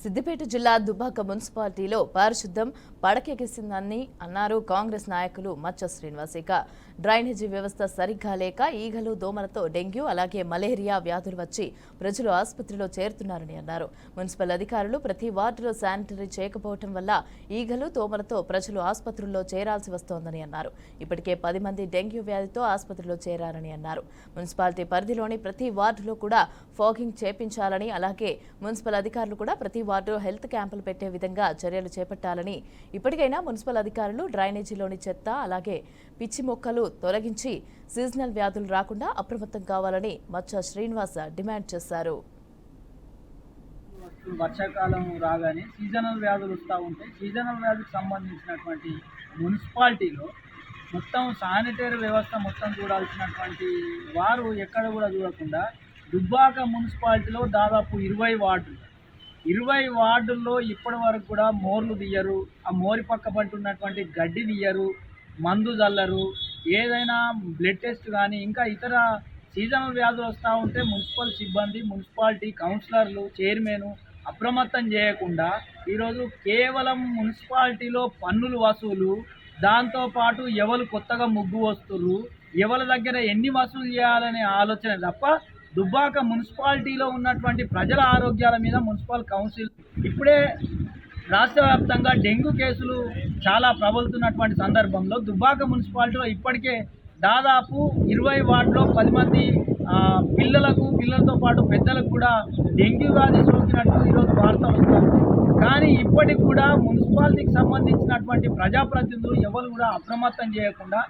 సిద్దిపేట జిల్లా దుబ్బాక మున్సిపాలిటీలో పారిశుద్ధ్యం పడకెక్కిసిందని అన్నారు కాంగ్రెస్ నాయకులు మచ్చ శ్రీనివాస్. ఇక డ్రైనేజీ వ్యవస్థ సరిగ్గా లేక ఈగలు దోమలతో డెంగ్యూ అలాగే మలేరియా వ్యాధులు వచ్చి ప్రజలు ఆసుపత్రిలో చేరుతున్నారని అన్నారు. మున్సిపల్ అధికారులు ప్రతి వార్డులో శానిటరీ చేయకపోవడం వల్ల ఈగలు దోమలతో ప్రజలు ఆసుపత్రుల్లో చేరాల్సి వస్తోందని అన్నారు. ఇప్పటికే 10 మంది డెంగ్యూ వ్యాధితో ఆసుపత్రిలో చేరారని అన్నారు. మున్సిపాలిటీ పరిధిలోని ప్రతి వార్డులో కూడా ఫాగింగ్ చేపించాలని అలాగే మున్సిపల్ అధికారులు కూడా ప్రతి వార్డు హెల్త్ క్యాంపులు పెట్టే విధంగా చర్యలు చేపట్టాలని, ఇప్పటికైనా మున్సిపల్ అధికారులు డ్రైనేజీలోని చెత్త అలాగే పిచ్చి మొక్కలు తొలగించి సీజనల్ వ్యాధులు రాకుండా అప్రమత్తం కావాలని మచ్చ శ్రీనివాస డిమాండ్ చేశారు. వర్షాకాలం రాగానే సీజనల్ వ్యాధులు వస్తూ ఉంటాయి. సీజనల్ వ్యాధికి సంబంధించినటువంటి మున్సిపాలిటీలో మొత్తం శానిటరీ వ్యవస్థ మొత్తం చూడాల్సినటువంటి వారు ఎక్కడ కూడా చూడకుండా దుబ్బాక మున్సిపాలిటీలో దాదాపు 20 వార్డుల్లో ఇప్పటి వరకు కూడా మోర్లు తీయరు. ఆ మోరి పక్క పట్టున్నటువంటి గడ్డి తీయరు, మందు చల్లరు. ఏదైనా బ్లడ్ టెస్ట్ కానీ ఇంకా ఇతర సీజనల్ వ్యాధులు వస్తూ ఉంటే మున్సిపల్ సిబ్బంది, మున్సిపాలిటీ కౌన్సిలర్లు, చైర్మన్ అప్రమత్తం చేయకుండా ఈరోజు కేవలం మున్సిపాలిటీలో పన్నులు వసూలు, దాంతోపాటు ఎవరు కొత్తగా ముగ్గు వస్తున్నారు, ఎవరి దగ్గర ఎన్ని వసూలు చేయాలనే ఆలోచన తప్ప దుబ్బాక మున్సిపాలిటీలో ఉన్నటువంటి ప్రజల ఆరోగ్యాల మీద మున్సిపల్ కౌన్సిల్ ఇప్పుడే రాష్ట్ర వ్యాప్తంగా డెంగ్యూ కేసులు చాలా ప్రబలుతున్నటువంటి సందర్భంలో దుబ్బాక మున్సిపాలిటీలో ఇప్పటికే దాదాపు 20 వార్డులో 10 మంది పిల్లలతో పాటు పెద్దలకు కూడా డెంగ్యూ వ్యాధి సోకినట్టు ఈరోజు వార్తలు వస్తాయి. కానీ ఇప్పటికి కూడా మున్సిపాలిటీకి సంబంధించినటువంటి ప్రజాప్రతినిధులు ఎవరు కూడా అప్రమత్తం చేయకుండా